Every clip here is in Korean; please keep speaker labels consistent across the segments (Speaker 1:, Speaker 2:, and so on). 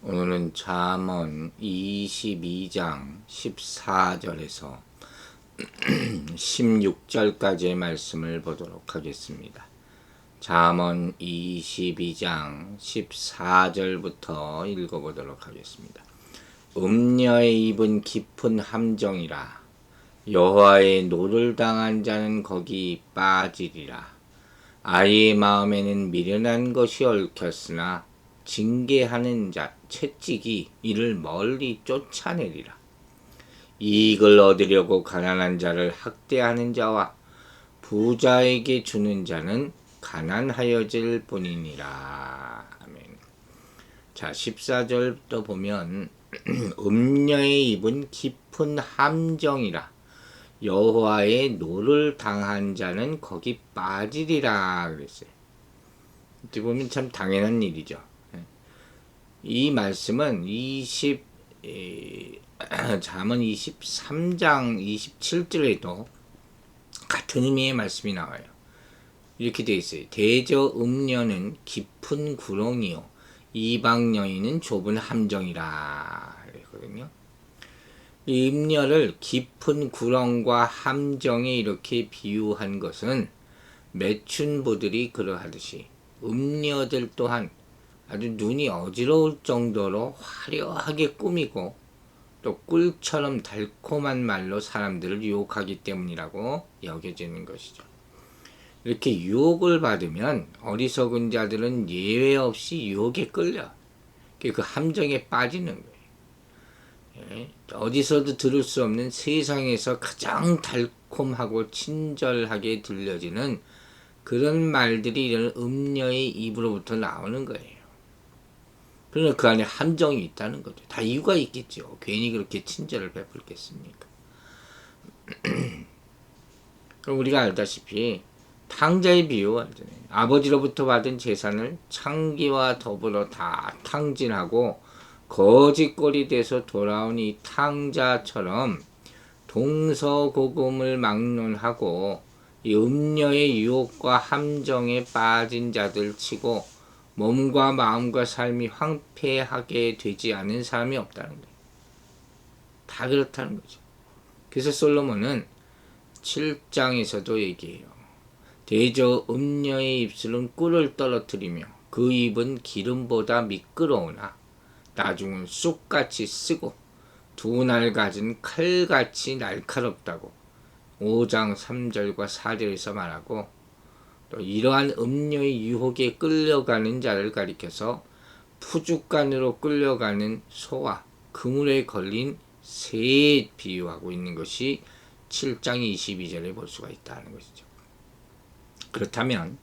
Speaker 1: 오늘은 잠언 22장 14절에서 16절까지의 말씀을 보도록 하겠습니다. 잠언 22장 14절부터 읽어보도록 하겠습니다. 음녀의 입은 깊은 함정이라. 여호와의 노를 당한 자는 거기 빠지리라. 아이의 마음에는 미련한 것이 얽혔으나 징계하는 자 채찍이 이를 멀리 쫓아내리라. 이익을 얻으려고 가난한 자를 학대하는 자와 부자에게 주는 자는 가난하여질 뿐이니라. 아멘. 자, 14절부터 보면 음녀의 입은 깊은 함정이라. 여호와의 노를 당한 자는 거기 빠지리라 그랬어요. 어떻게 보면 참 당연한 일이죠. 이 말씀은 잠언 23장 27절에도 같은 의미의 말씀이 나와요. 이렇게 되어 있어요. 대저 음녀는 깊은 구렁이요 이방 여인은 좁은 함정이라 그랬거든요. 이 음녀를 깊은 구렁과 함정에 이렇게 비유한 것은 매춘부들이 그러하듯이 음녀들 또한 아주 눈이 어지러울 정도로 화려하게 꾸미고 또 꿀처럼 달콤한 말로 사람들을 유혹하기 때문이라고 여겨지는 것이죠. 이렇게 유혹을 받으면 어리석은 자들은 예외 없이 유혹에 끌려 그 함정에 빠지는 거예요. 어디서도 들을 수 없는 세상에서 가장 달콤하고 친절하게 들려지는 그런 말들이 이런 음녀의 입으로부터 나오는 거예요. 그러나 그 안에 함정이 있다는 거죠. 다 이유가 있겠죠. 괜히 그렇게 친절을 베풀겠습니까? 그럼 우리가 알다시피 탕자의 비유가 알잖아요. 아버지로부터 받은 재산을 창기와 더불어 다 탕진하고 거짓골이 돼서 돌아온 이 탕자처럼 동서고금을 막론하고 이 음녀의 유혹과 함정에 빠진 자들 치고 몸과 마음과 삶이 황폐하게 되지 않은 사람이 없다는 거예요. 다 그렇다는 거죠. 그래서 솔로몬은 7장에서도 얘기해요. 대저 음녀의 입술은 꿀을 떨어뜨리며 그 입은 기름보다 미끄러우나 나중은 쑥같이 쓰고 두 날 가진 칼같이 날카롭다고 5장 3절과 4절에서 말하고, 또 이러한 음녀의 유혹에 끌려가는 자를 가리켜서 푸죽간으로 끌려가는 소와 그물에 걸린 새에 비유하고 있는 것이 7장 22절에 볼 수가 있다는 것이죠. 그렇다면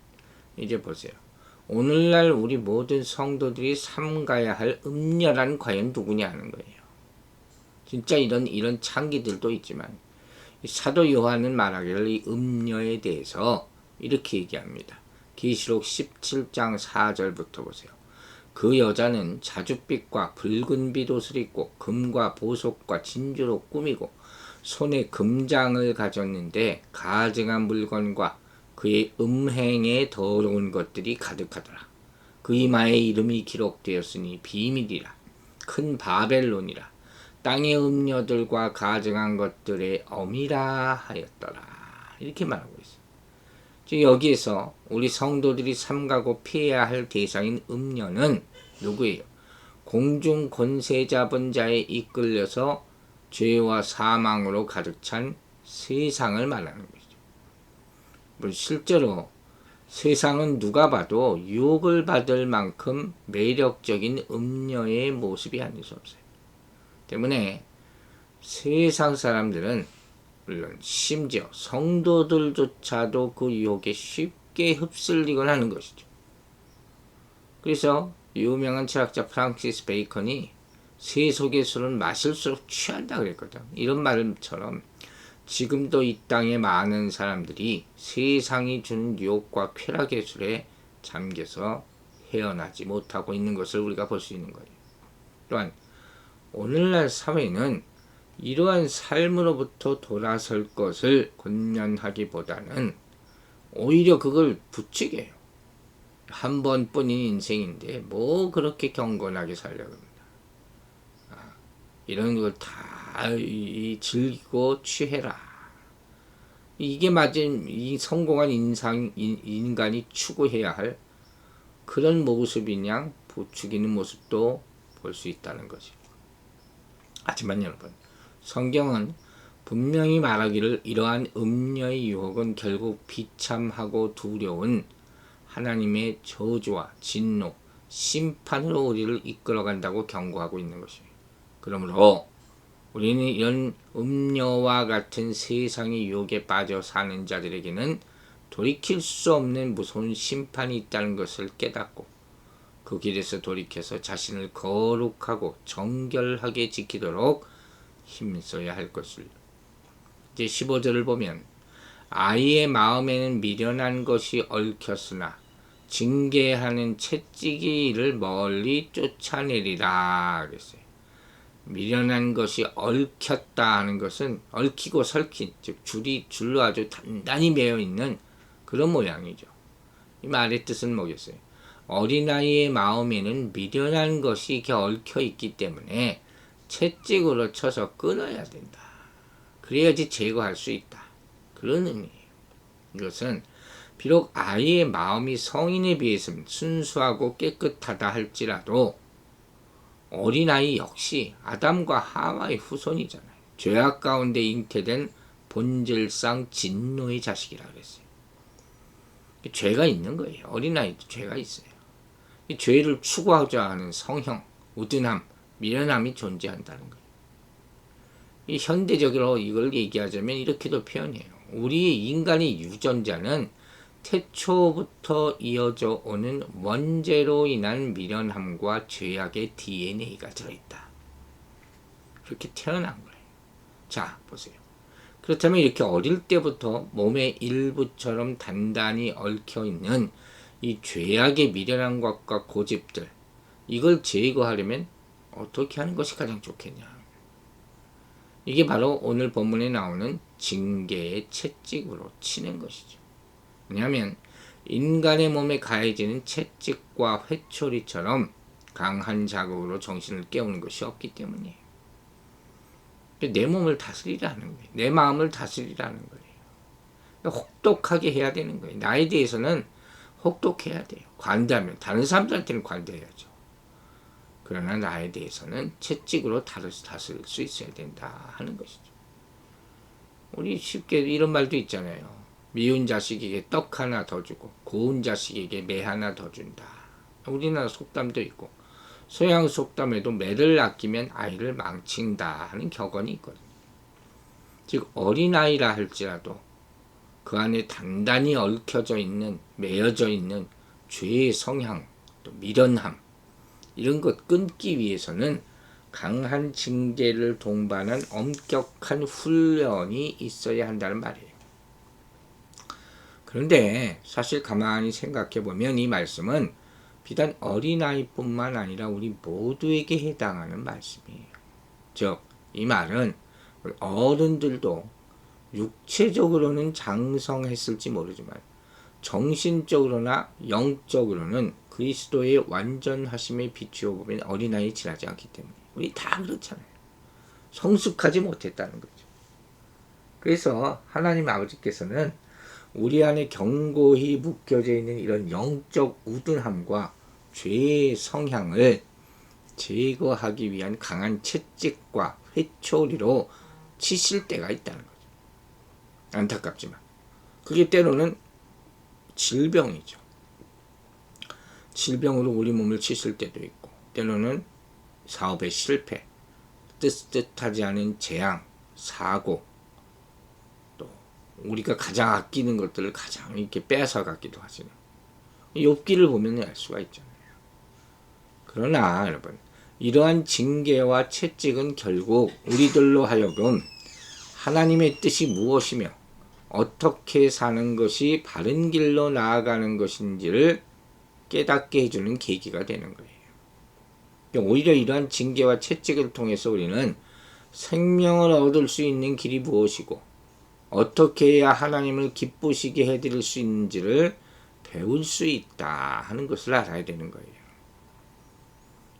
Speaker 1: 이제 보세요. 오늘날 우리 모든 성도들이 삼가야 할 음녀란 과연 누구냐 하는 거예요. 진짜 이런 창기들도 있지만 사도 요한은 말하기를 이 음녀에 대해서 이렇게 얘기합니다. 계시록 17장 4절부터 보세요. 그 여자는 자줏빛과 붉은 빛옷을 입고 금과 보석과 진주로 꾸미고 손에 금장을 가졌는데 가증한 물건과 그의 음행에 더러운 것들이 가득하더라. 그 이마에 이름이 기록되었으니 비밀이라. 큰 바벨론이라. 땅의 음녀들과 가증한 것들의 어미라 하였더라. 이렇게 말하고 있어요. 즉 여기에서 우리 성도들이 삼가고 피해야 할 대상인 음녀는 누구예요? 공중 권세 잡은 자에 이끌려서 죄와 사망으로 가득 찬 세상을 말하는 것이죠. 실제로 세상은 누가 봐도 유혹을 받을 만큼 매력적인 음녀의 모습이 아닐 수 없어요. 때문에 세상 사람들은 물론 심지어 성도들조차도 그 유혹에 쉽게 휩쓸리곤 하는 것이죠. 그래서 유명한 철학자 프랑시스 베이컨이 세속의 술은 마실수록 취한다 그랬거든. 이런 말처럼 지금도 이 땅에 많은 사람들이 세상이 주는 유혹과 쾌락의 술에 잠겨서 헤어나지 못하고 있는 것을 우리가 볼 수 있는 거예요. 또한 오늘날 사회는 이러한 삶으로부터 돌아설 것을 권면하기보다는 오히려 그걸 부추겨요. 한 번뿐인 인생인데 뭐 그렇게 경건하게 살려고 합니다. 이런 걸 다 즐기고 취해라. 이게 맞은 이 성공한 인간이 추구해야 할 그런 모습이냐 부추기는 모습도 볼 수 있다는 거죠. 하지만 여러분, 성경은 분명히 말하기를 이러한 음녀의 유혹은 결국 비참하고 두려운 하나님의 저주와 진노, 심판으로 우리를 이끌어간다고 경고하고 있는 것이에요. 그러므로 우리는 이런 음녀와 같은 세상의 유혹에 빠져 사는 자들에게는 돌이킬 수 없는 무서운 심판이 있다는 것을 깨닫고 그 길에서 돌이켜서 자신을 거룩하고 정결하게 지키도록 힘써야 할 것을. 이제 15절을 보면 아이의 마음에는 미련한 것이 얽혔으나 징계하는 채찍이를 멀리 쫓아내리라 그랬어요. 미련한 것이 얽혔다 하는 것은 얽히고 설킨, 즉 줄로 아주 단단히 매여 있는 그런 모양이죠. 이 말의 뜻은 뭐겠어요? 어린아이의 마음에는 미련한 것이 이렇게 얽혀 있기 때문에 채찍으로 쳐서 끊어야 된다. 그래야지 제거할 수 있다. 그런 의미예요. 이것은 비록 아이의 마음이 성인에 비해서는 순수하고 깨끗하다 할지라도 어린아이 역시 아담과 하와의 후손이잖아요. 죄악 가운데 잉태된 본질상 진노의 자식이라 그랬어요. 죄가 있는 거예요. 어린아이도 죄가 있어요. 이 죄를 추구하자 하는 성형, 우둔함, 미련함이 존재한다는 거예요. 이 현대적으로 이걸 얘기하자면 이렇게도 표현해요. 우리 인간의 유전자는 태초부터 이어져 오는 원죄로 인한 미련함과 죄악의 DNA가 들어있다. 그렇게 태어난 거예요. 자, 보세요. 그렇다면 이렇게 어릴 때부터 몸의 일부처럼 단단히 얽혀있는 이 죄악의 미련한 것과 고집들, 이걸 제거하려면 어떻게 하는 것이 가장 좋겠냐? 이게 바로 오늘 본문에 나오는 징계의 채찍으로 치는 것이죠. 왜냐하면 인간의 몸에 가해지는 채찍과 회초리처럼 강한 자극으로 정신을 깨우는 것이 없기 때문이에요. 내 몸을 다스리라는 거예요. 내 마음을 다스리라는 거예요. 혹독하게 해야 되는 거예요. 나에 대해서는 혹독해야 돼요. 관대하면 다른 사람들한테는 관대해야죠. 그러나 나에 대해서는 채찍으로 다스릴 수 있어야 된다 하는 것이죠. 우리 쉽게 이런 말도 있잖아요. 미운 자식에게 떡 하나 더 주고 고운 자식에게 매 하나 더 준다. 우리나라 속담도 있고 서양 속담에도 매를 아끼면 아이를 망친다 하는 격언이 있거든요. 즉 어린아이라 할지라도 그 안에 단단히 얽혀져 있는, 매여져 있는 죄의 성향, 또 미련함, 이런 것 끊기 위해서는 강한 징계를 동반한 엄격한 훈련이 있어야 한다는 말이에요. 그런데 사실 가만히 생각해 보면 이 말씀은 비단 어린아이뿐만 아니라 우리 모두에게 해당하는 말씀이에요. 즉, 이 말은 어른들도 육체적으로는 장성했을지 모르지만 정신적으로나 영적으로는 그리스도의 완전하심에 비추어 보면 어린아이에 지나지 않기 때문에 우리 다 그렇잖아요. 성숙하지 못했다는 거죠. 그래서 하나님 아버지께서는 우리 안에 견고히 묶여져 있는 이런 영적 우둔함과 죄의 성향을 제거하기 위한 강한 채찍과 회초리로 치실 때가 있다는 거죠. 안타깝지만 그게 때로는 질병이죠. 질병으로 우리 몸을 치실 때도 있고 때로는 사업의 실패, 뜻하지 않은 재앙, 사고, 또 우리가 가장 아끼는 것들을 가장 이렇게 뺏어 가기도 하지요. 욥기를 보면 알 수가 있잖아요. 그러나 여러분, 이러한 징계와 채찍은 결국 우리들로 하여금 하나님의 뜻이 무엇이며 어떻게 사는 것이 바른 길로 나아가는 것인지를 깨닫게 해주는 계기가 되는 거예요. 오히려 이러한 징계와 채찍을 통해서 우리는 생명을 얻을 수 있는 길이 무엇이고 어떻게 해야 하나님을 기쁘시게 해드릴 수 있는지를 배울 수 있다 하는 것을 알아야 되는 거예요.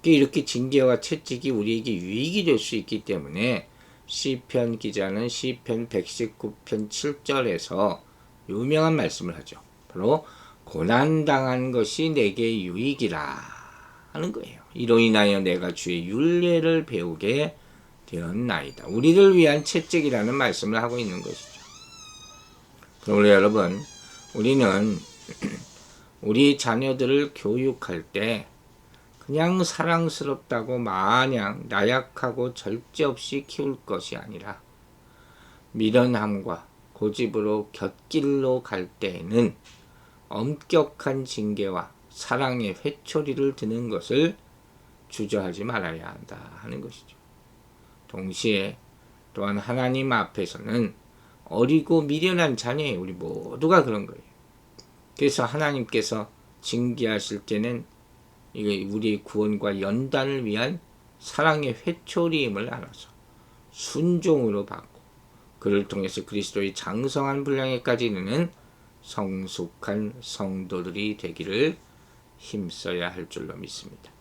Speaker 1: 이렇게 징계와 채찍이 우리에게 유익이 될 수 있기 때문에 시편 기자는 시편 119편 7절에서 유명한 말씀을 하죠. 바로 고난당한 것이 내게 유익이라 하는 거예요. 이로 인하여 내가 주의 율례를 배우게 되었나이다. 우리를 위한 채찍이라는 말씀을 하고 있는 것이죠. 그러므로 여러분, 우리는 우리 자녀들을 교육할 때 그냥 사랑스럽다고 마냥 나약하고 절제 없이 키울 것이 아니라 미련함과 고집으로 곁길로 갈 때에는 엄격한 징계와 사랑의 회초리를 드는 것을 주저하지 말아야 한다 하는 것이죠. 동시에 또한 하나님 앞에서는 어리고 미련한 자녀예요. 우리 모두가 그런 거예요. 그래서 하나님께서 징계하실 때는 이게 우리의 구원과 연단을 위한 사랑의 회초리임을 알아서 순종으로 받고 그를 통해서 그리스도의 장성한 분량에까지 이르는 성숙한 성도들이 되기를 힘써야 할 줄로 믿습니다.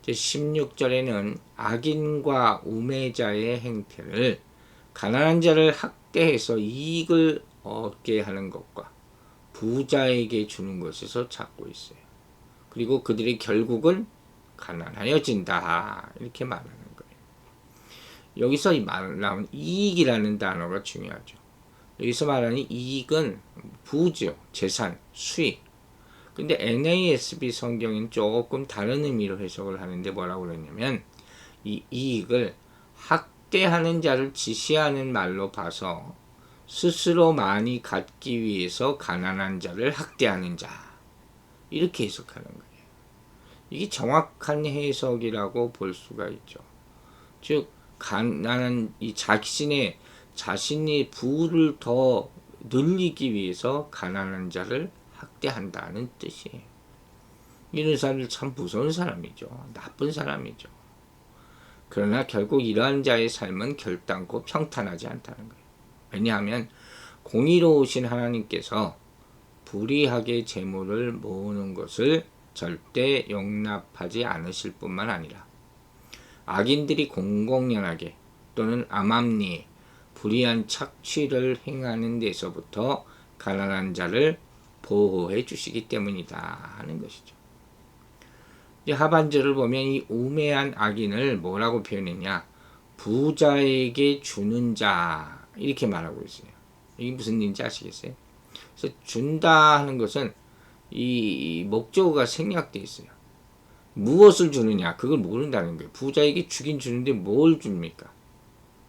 Speaker 1: 16절에는 악인과 우매자의 행태를 가난한 자를 학대해서 이익을 얻게 하는 것과 부자에게 주는 것에서 찾고 있어요. 그리고 그들이 결국은 가난하여진다 이렇게 말하는 거예요. 여기서 나온 이익이라는 단어가 중요하죠. 여기서 말하는 이익은 부죠, 재산, 수익. 근데 NASB 성경은 조금 다른 의미로 해석을 하는데 뭐라고 그러냐면 이 이익을 학대하는 자를 지시하는 말로 봐서 스스로 많이 갖기 위해서 가난한 자를 학대하는 자 이렇게 해석하는 거예요. 이게 정확한 해석이라고 볼 수가 있죠. 즉 가난한 이 자신이 부를 더 늘리기 위해서 가난한 자를 학대한다는 뜻이에요. 이런 사람들 참 무서운 사람이죠. 나쁜 사람이죠. 그러나 결국 이러한 자의 삶은 결단코 평탄하지 않다는 거예요. 왜냐하면 공의로우신 하나님께서 불의하게 재물을 모으는 것을 절대 용납하지 않으실 뿐만 아니라 악인들이 공공연하게 또는 암암리에 불의한 착취를 행하는 데서부터 가난한 자를 보호해 주시기 때문이다 하는 것이죠. 이제 하반절을 보면 이 우매한 악인을 뭐라고 표현했냐? 부자에게 주는 자 이렇게 말하고 있어요. 이게 무슨 일인지 아시겠어요? 그래서 준다 하는 것은 이 목적어가 생략되어 있어요. 무엇을 주느냐? 그걸 모른다는 거예요. 부자에게 주긴 주는데 뭘 줍니까?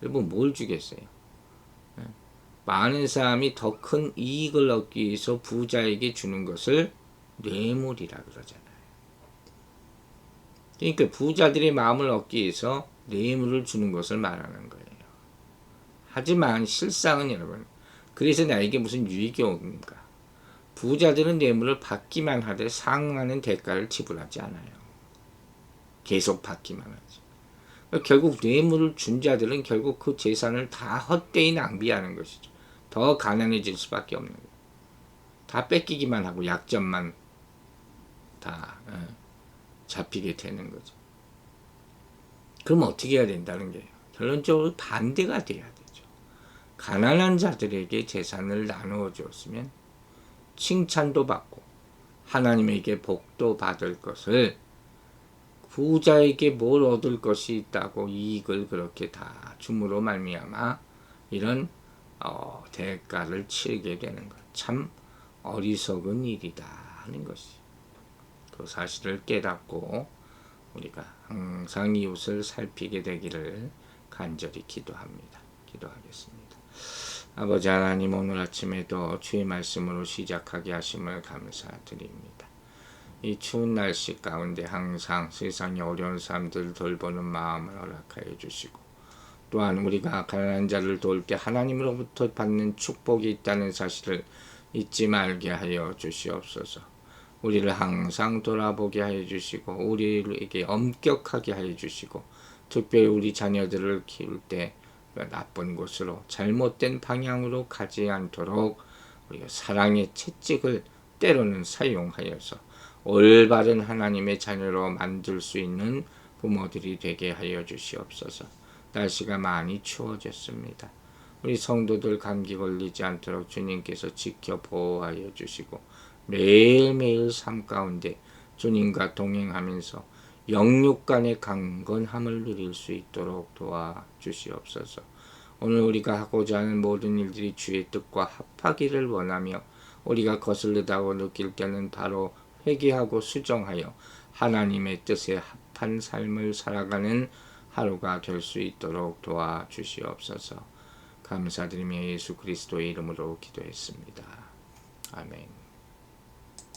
Speaker 1: 여러분 뭘 주겠어요? 많은 사람이 더 큰 이익을 얻기 위해서 부자에게 주는 것을 뇌물이라 그러잖아요. 그러니까 부자들의 마음을 얻기 위해서 뇌물을 주는 것을 말하는 거예요. 하지만 실상은 여러분, 그래서 나에게 무슨 유익이 옵니까? 부자들은 뇌물을 받기만 하되 상응하는 대가를 지불하지 않아요. 계속 받기만 하지. 결국 뇌물을 준 자들은 결국 그 재산을 다 헛되이 낭비하는 것이죠. 더 가난해질 수밖에 없는 거예요. 다 뺏기기만 하고 약점만 다 잡히게 되는 거죠. 그럼 어떻게 해야 된다는 거예요? 결론적으로 반대가 돼야 되죠. 가난한 자들에게 재산을 나누어 주었으면 칭찬도 받고 하나님에게 복도 받을 것을 부자에게 뭘 얻을 것이 있다고 이익을 그렇게 다 줌으로 말미암아 이런 대가를 치르게 되는 것. 참 어리석은 일이다 하는 것이. 그 사실을 깨닫고 우리가 항상 이웃을 살피게 되기를 간절히 기도합니다. 기도하겠습니다. 아버지 하나님, 오늘 아침에도 주의 말씀으로 시작하게 하심을 감사드립니다. 이 추운 날씨 가운데 항상 세상의 어려운 사람들을 돌보는 마음을 허락하여 주시고, 또한 우리가 가난한 자를 도울 때 하나님으로부터 받는 축복이 있다는 사실을 잊지 말게 하여 주시옵소서. 우리를 항상 돌아보게 하여 주시고, 우리에게 엄격하게 하여 주시고, 특별히 우리 자녀들을 키울 때 나쁜 곳으로 잘못된 방향으로 가지 않도록 우리가 사랑의 채찍을 때로는 사용하여서 올바른 하나님의 자녀로 만들 수 있는 부모들이 되게 하여 주시옵소서. 날씨가 많이 추워졌습니다. 우리 성도들 감기 걸리지 않도록 주님께서 지켜 보호하여 주시고 매일매일 삶 가운데 주님과 동행하면서 영육 간의 강건함을 누릴 수 있도록 도와주시옵소서. 오늘 우리가 하고자 하는 모든 일들이 주의 뜻과 합하기를 원하며 우리가 거슬리다고 느낄 때는 바로 회개하고 수정하여 하나님의 뜻에 합한 삶을 살아가는 하루가 될 수 있도록 도와주시옵소서. 감사드리며 예수 그리스도의 이름으로 기도했습니다. 아멘.